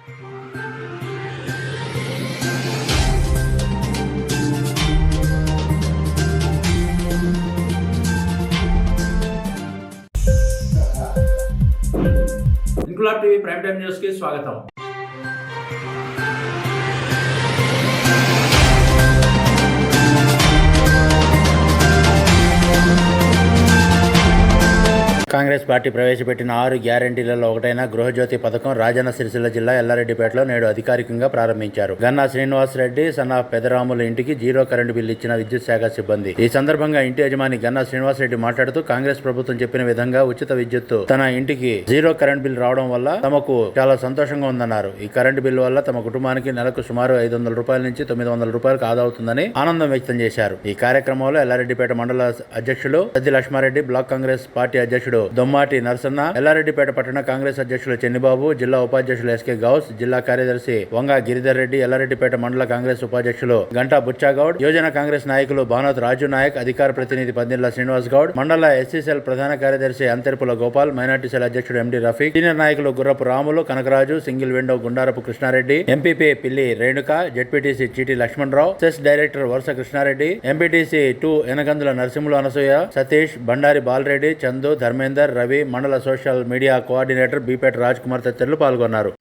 Inquilab TV prime time news కి స్వాగతం. Congress party ప్రవేశపెట్టిన 6 గ్యారంటీలలో ఒకటైన గృహజ్యోతి పథకం రాజన్న సిరిసిల్ల జిల్లా ఎల్లారెడ్డిపేటలో నేడు అధికారికంగా ప్రారంభించారు. గన్నా శ్రీనివాసరెడ్డి సన్నా పెదరాముల ఇంటికి 0 కరెంటు బిల్లు ఇచ్చిన విద్యుత్ శాఖ సిబ్బంది. ఈ సందర్భంగా ఇంటి యజమాని గన్నా శ్రీనివాసరెడ్డి మాట్లాడుతూ కాంగ్రెస్ ప్రభుత్వం చెప్పిన విధంగా ఉచిత విద్యుత్ తన ఇంటికి 0 కరెంటు బిల్లు రావడం వల్ల తమకు చాలా సంతోషంగా ఉందన్నారు. ఈ కరెంటు బిల్లు వల్ల తమ కుటుంబానికి నెలకు సుమారు 500 రూపాయల నుంచి 900 రూపాయలకు ఆదా అవుతుందని ఆనందం వ్యక్తం చేశారు. ఈ కార్యక్రమంలో ఎల్లారెడ్డిపేట మండల అధ్యక్షులు సద్ది లక్ష్మారెడ్డి, బ్లాక్ కాంగ్రెస్ పార్టీ అధ్యక్షుడు దొమ్మాటి నరసన్న, ఎల్లారెడ్డిపేట పట్టణ కాంగ్రెస్ అధ్యక్షులు చెన్నిబాబు, జిల్లా ఉపాధ్యక్షులు ఎస్కే గౌస్, జిల్లా కార్యదర్శి వంగ గిరిధర్ రెడ్డి, ఎల్లారెడ్డిపేట మండల కాంగ్రెస్ ఉపాధ్యక్షులు గంటా బుచ్చాగౌడ్, యోజన కాంగ్రెస్ నాయకులు బానోత్ రాజు నాయక్, అధికార ప్రతినిధి పందిర్ల శ్రీనివాస్ గౌడ్, మండల ఎస్సీ సెల్ ప్రధాన కార్యదర్శి అంతెర్పుల గోపాల్, మైనార్టీ సెల్ అధ్యక్షుడు ఎండి రఫీక్, సీనియర్ నాయకులు Gurrapu Ramulu, Kanakaraju, single window Gundarapu Krishnareddy, MPP Pilli Renuka, ZPTC Cheeti Lakshmanarao, cess director Varusa Krishnareddy, MPTC 2 Enagandula Narasimhulu Anasuya, Satish, Bandari Balareddy, Chandu, Dharmender, Ravi, మండల social media coordinator Bipeta Raj Kumar తదితరులు పాల్గొన్నారు.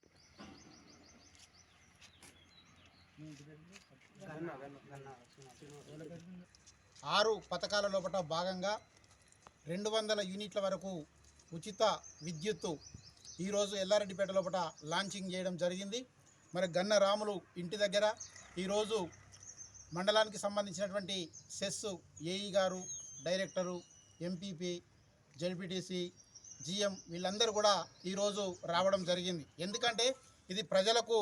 6 పథకాల లోపల భాగంగా 200 యూనిట్ల వరకు ఉచిత విద్యుత్తు ఈరోజు ఎల్లారెడ్డిపేట లోపల లాంచింగ్ చేయడం జరిగింది. మరి గన్న రాములు ఇంటి దగ్గర ఈరోజు మండలానికి సంబంధించినటువంటి సెస్ ఏఈ గారు, డైరెక్టరు, ఎంపీపీ, జెడ్పీటీసీ, జిఎం వీళ్ళందరూ కూడా ఈరోజు రావడం జరిగింది. ఎందుకంటే ఇది ప్రజలకు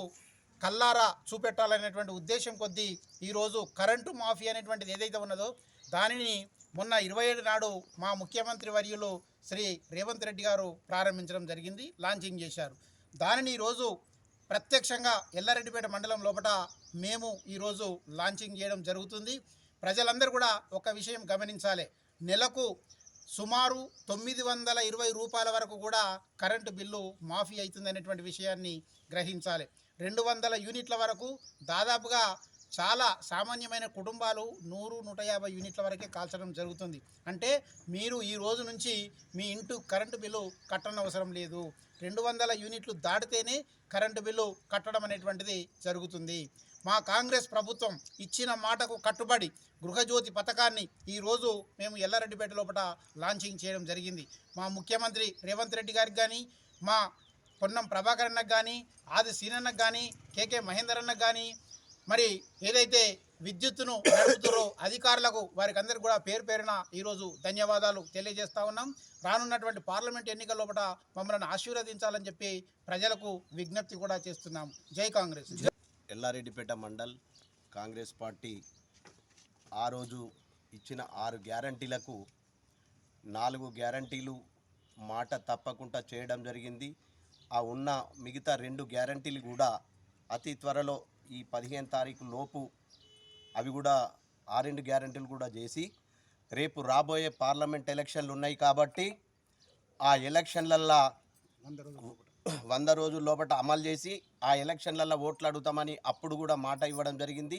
కల్లారా చూపెట్టాలనేటువంటి ఉద్దేశం కొద్దీ ఈరోజు కరెంటు మాఫీ అనేటువంటిది ఏదైతే ఉన్నదో దానిని మొన్న 27 నాడు మా ముఖ్యమంత్రి వర్యులు శ్రీ రేవంత్ రెడ్డి గారు ప్రారంభించడం జరిగింది, లాంచింగ్ చేశారు. దానిని ఈరోజు ప్రత్యక్షంగా ఎల్లారెడ్డిపేట మండలం లోపల మేము ఈరోజు లాంచింగ్ చేయడం జరుగుతుంది. ప్రజలందరూ కూడా ఒక విషయం గమనించాలి, నెలకు సుమారు 920 రూపాయల వరకు కూడా కరెంటు బిల్లు మాఫీ అవుతుంది అనేటువంటి విషయాన్ని గ్రహించాలి. 200 యూనిట్ల వరకు దాదాపుగా చాలా సామాన్యమైన కుటుంబాలు 100-150 యూనిట్ల వరకే కాల్చడం జరుగుతుంది. అంటే మీరు ఈ రోజు నుంచి మీ ఇంటి కరెంటు బిల్లు కట్టనవసరం లేదు. 200 యూనిట్లు దాటితేనే కరెంటు బిల్లు కట్టడం అనేటువంటిది జరుగుతుంది. మా కాంగ్రెస్ ప్రభుత్వం ఇచ్చిన మాటకు కట్టుబడి గృహజ్యోతి పథకాన్ని ఈరోజు మేము ఎల్లారెడ్డిపేట లోపల లాంచింగ్ చేయడం జరిగింది. మా ముఖ్యమంత్రి రేవంత్ రెడ్డి గారికి కానీ, మా పొన్నం ప్రభాకర్ అన్నకు కానీ, ఆది సీనన్నకు కానీ, కేకే మహేందర్ అన్నకు కానీ, మరి ఏదైతే విద్యుత్తును నడుపుతారో అధికారులకు వారికి అందరికీ కూడా పేరు పేరున ఈరోజు ధన్యవాదాలు తెలియజేస్తా ఉన్నాం. రానున్నటువంటి పార్లమెంట్ ఎన్నికల లోపల మమ్మల్ని ఆశీర్వదించాలని చెప్పి ప్రజలకు విజ్ఞప్తి కూడా చేస్తున్నాం. జై కాంగ్రెస్. ఎల్లారెడ్డిపేట మండల్ కాంగ్రెస్ పార్టీ ఆ రోజు ఇచ్చిన 6 గ్యారంటీలకు 4 గ్యారంటీలు మాట తప్పకుండా చేయడం జరిగింది. ఆ ఉన్న మిగతా 2 గ్యారంటీలు కూడా అతి త్వరలో ఈ 15 తారీఖు లోపు అవి కూడా ఆ 2 గ్యారంటీలు కూడా చేసి రేపు రాబోయే పార్లమెంట్ ఎలక్షన్లు ఉన్నాయి కాబట్టి ఆ ఎలక్షన్లల్లో 100 రోజుల లోపల అమలు చేసి ఆ ఎలక్షన్లలో ఓట్లు అడుగుతామని అప్పుడు కూడా మాట ఇవ్వడం జరిగింది.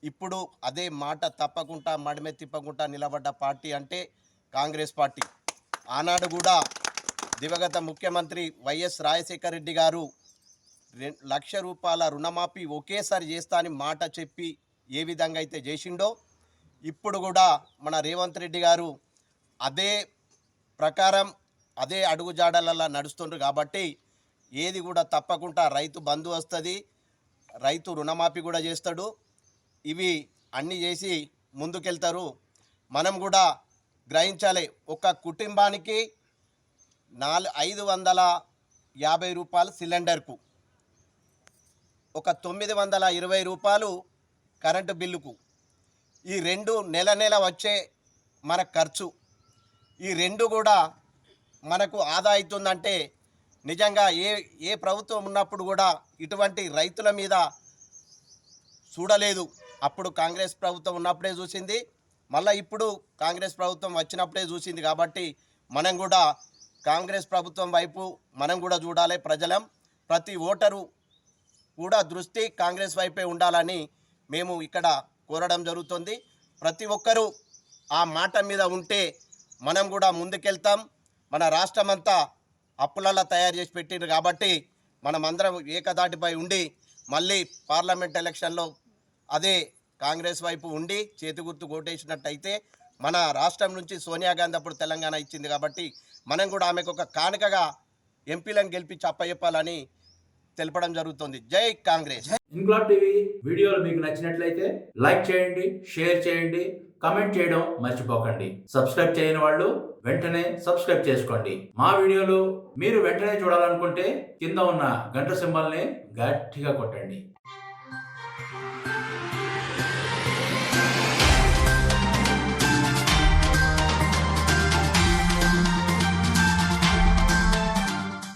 ఇప్పుడు అదే మాట తప్పకుండా మడిమె తిప్పకుండా నిలబడ్డ పార్టీ అంటే కాంగ్రెస్ పార్టీ. ఆనాడు కూడా దివంగత ముఖ్యమంత్రి వైఎస్ రాజశేఖర రెడ్డి గారు 2 లక్షల రూపాయల రుణమాఫీ ఒకేసారి చేస్తా అని మాట చెప్పి ఏ విధంగా అయితే చేసిండో ఇప్పుడు కూడా మన రేవంత్ రెడ్డి గారు అదే ప్రకారం అదే అడుగుజాడలలో నడుస్తుండ్రు కాబట్టి ఏది కూడా తప్పకుండా రైతు బంధు వస్తుంది, రైతు రుణమాఫీ కూడా చేస్తాడు. ఇవి అన్నీ చేసి ముందుకెళ్తారు. మనం కూడా గ్రహించాలి, ఒక కుటుంబానికి 550 రూపాయలు సిలిండర్కు, ఒక 920 రూపాయలు కరెంటు బిల్లుకు, ఈ 2 నెల నెల వచ్చే మన ఖర్చు, ఈ 2 కూడా మనకు ఆదా అవుతుందంటే నిజంగా ఏ ప్రభుత్వం ఉన్నప్పుడు కూడా ఇటువంటి రైతుల మీద చూడలేదు. అప్పుడు కాంగ్రెస్ ప్రభుత్వం ఉన్నప్పుడే చూసింది, మళ్ళీ ఇప్పుడు కాంగ్రెస్ ప్రభుత్వం వచ్చినప్పుడే చూసింది. కాబట్టి మనం కూడా కాంగ్రెస్ ప్రభుత్వం వైపు మనం కూడా చూడాలి. ప్రతి ఓటరు కూడా దృష్టి కాంగ్రెస్ వైపే ఉండాలని మేము ఇక్కడ కోరడం జరుగుతుంది. ప్రతి ఒక్కరూ ఆ మాట మీద ఉంటే మనం కూడా ముందుకెళ్తాం. మన రాష్ట్రమంతా అప్పులలా తయారు చేసి పెట్టిండ్రు కాబట్టి మనం అందరం ఏకదాటిపై ఉండి మళ్ళీ పార్లమెంట్ ఎలక్షన్లో అదే కాంగ్రెస్ వైపు ఉండి చేతి గుర్తు కొట్టేసినట్టయితే మన రాష్ట్రం నుంచి సోనియా గాంధీ అప్పుడు తెలంగాణ ఇచ్చింది కాబట్టి మనం కూడా ఆమెకు ఒక కానుకగా ఎంపీలను గెలిపించి అప్పచెప్పాలని తెలపడం జరుగుతుంది. జై కాంగ్రెస్. ఇంక్లాబ్ టీవీ వీడియోలు మీకు నచ్చినట్లయితే లైక్ చేయండి, షేర్ చేయండి, కమెంట్ చేయడం మర్చిపోకండి. సబ్స్క్రైబ్ చేయని వాళ్ళు వెంటనే సబ్స్క్రైబ్ చేసుకోండి. మా వీడియోలు మీరు వెంటనే చూడాలనుకుంటే కింద ఉన్న గంట సింబల్ని గట్టిగా కొట్టండి.